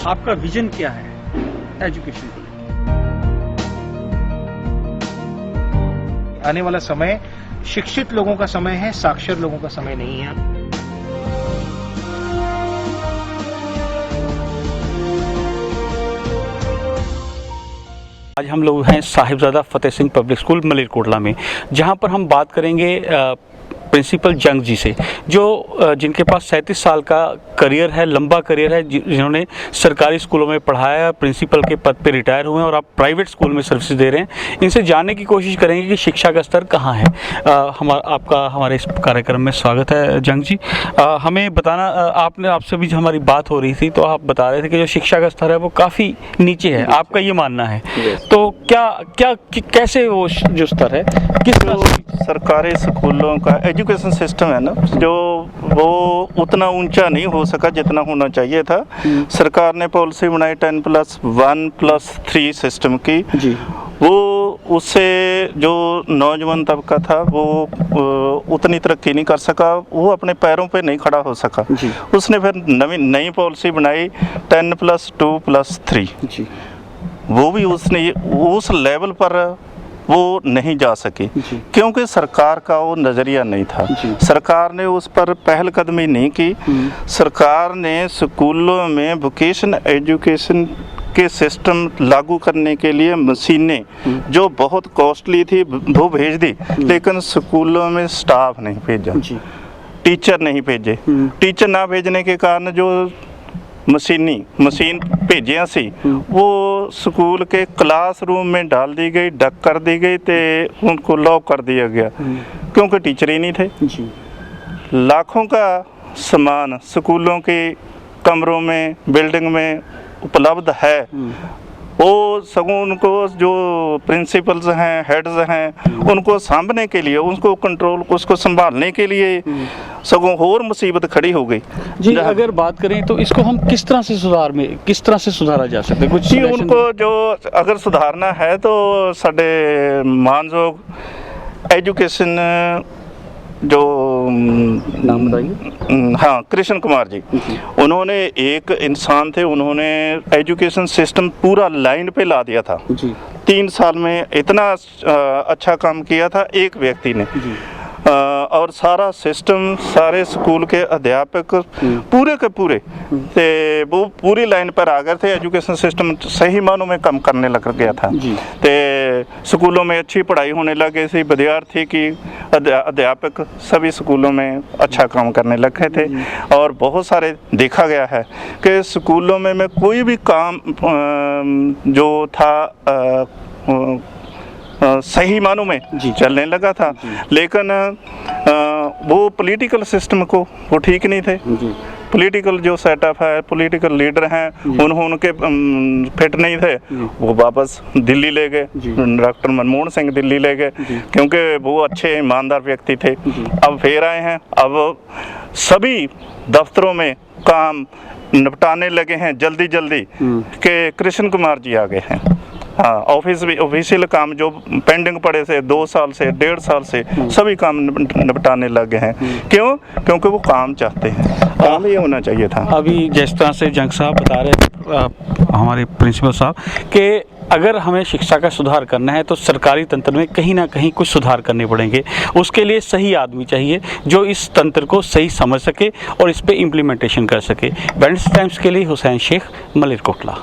आपका विजन क्या है एजुकेशन को? आने वाला समय शिक्षित लोगों का समय है, साक्षर लोगों का समय नहीं है। आज हम लोग हैं साहिबजादा फतेह सिंह पब्लिक स्कूल मलेरकोटला में, जहां पर हम बात करेंगे प्रिंसिपल जंग जी से, जो जिनके पास 37 साल का करियर है, लंबा करियर है, जिन्होंने सरकारी स्कूलों में पढ़ाया, प्रिंसिपल के पद पे रिटायर हुए हैं और आप प्राइवेट स्कूल में सर्विस दे रहे हैं। इनसे जानने की कोशिश करेंगे कि शिक्षा का स्तर कहाँ है। आपका हमारे इस कार्यक्रम में स्वागत है जंग जी। हमें बताना, आपसे भी जो हमारी बात हो रही थी तो आप बता रहे थे कि जो शिक्षा का स्तर है वो काफ़ी नीचे है, आपका ये मानना है। तो कैसे वो जो स्तर है, किस सरकारी स्कूलों का एजुकेशन सिस्टम है ना, जो वो उतना ऊंचा नहीं हो सका जितना होना चाहिए था। सरकार ने पॉलिसी बनाई 10+1+3 सिस्टम की जी। वो उससे जो नौजवान तबका था वो उतनी तरक्की नहीं कर सका, वो अपने पैरों पे नहीं खड़ा हो सका जी। उसने फिर नई पॉलिसी बनाई 10+2+3 जी। वो भी उसने उस लेवल पर वो नहीं जा सके क्योंकि सरकार का वो नज़रिया नहीं था। सरकार ने उस पर पहल कदमी नहीं की। सरकार ने स्कूलों में वोकेशन एजुकेशन के सिस्टम लागू करने के लिए मशीनें जो बहुत कॉस्टली थी वो भेज दी, लेकिन स्कूलों में स्टाफ नहीं भेजा, टीचर नहीं भेजे। टीचर ना भेजने के कारण जो मशीन भेजिया सी वो स्कूल के क्लासरूम में डाल दी गई, डक कर दी गई, तो उनको लॉक कर दिया गया क्योंकि टीचर ही नहीं थे जी। लाखों का सामान स्कूलों के कमरों में, बिल्डिंग में उपलब्ध है, वो सगों उनको जो प्रिंसिपल्स हैं, हेड्स हैं, उनको सामने के लिए, उसको कंट्रोल, उसको संभालने के लिए सगों और मुसीबत खड़ी हो गई जी। अगर बात करें तो इसको हम किस तरह से सुधारा जा सकता है? कुछ जी, उनको जो अगर सुधारना है तो साडे मानयोग एजुकेशन जो नाम बताइए। हाँ, कृष्ण कुमार जी, उन्होंने एक इंसान थे, उन्होंने एजुकेशन सिस्टम पूरा लाइन पे ला दिया था जी। 3 साल में इतना अच्छा काम किया था एक व्यक्ति ने जी। और सारा सिस्टम, सारे स्कूल के अध्यापक पूरे के पूरे ते वो पूरी लाइन पर आ गए थे। एजुकेशन सिस्टम सही मानों में कम करने लग गया था ते स्कूलों में अच्छी पढ़ाई होने लगे थे, विद्यार्थी की अध्यापक सभी स्कूलों में अच्छा काम करने लगे थे। और बहुत सारे देखा गया है कि स्कूलों में कोई भी काम जो था सही मानों में चलने लगा था, लेकिन वो पॉलिटिकल सिस्टम को वो ठीक नहीं थे। पॉलिटिकल जो सेटअप है, पॉलिटिकल लीडर हैं, उनके फिट नहीं थे, वो वापस दिल्ली ले गए। डॉक्टर मनमोहन सिंह दिल्ली ले गए क्योंकि वो अच्छे ईमानदार व्यक्ति थे। अब फिर आए हैं, अब सभी दफ्तरों में काम निपटाने लगे हैं जल्दी के कृष्ण कुमार जी आ गए हैं। हाँ, ऑफिशियल काम जो पेंडिंग पड़े थे 2 साल से, 1.5 साल से, सभी काम निपटाने लगे हैं। क्यों? क्योंकि वो काम चाहते हैं, काम ये होना चाहिए था। अभी जिस तरह से जंग साहब बता रहे हमारे प्रिंसिपल साहब कि अगर हमें शिक्षा का सुधार करना है तो सरकारी तंत्र में कहीं ना कहीं कुछ सुधार करने पड़ेंगे। उसके लिए सही आदमी चाहिए जो इस तंत्र को सही समझ सके और इस पर इम्प्लीमेंटेशन कर सके। वेडनेसडे टाइम्स के लिए हुसैन शेख, मलेरकोटला।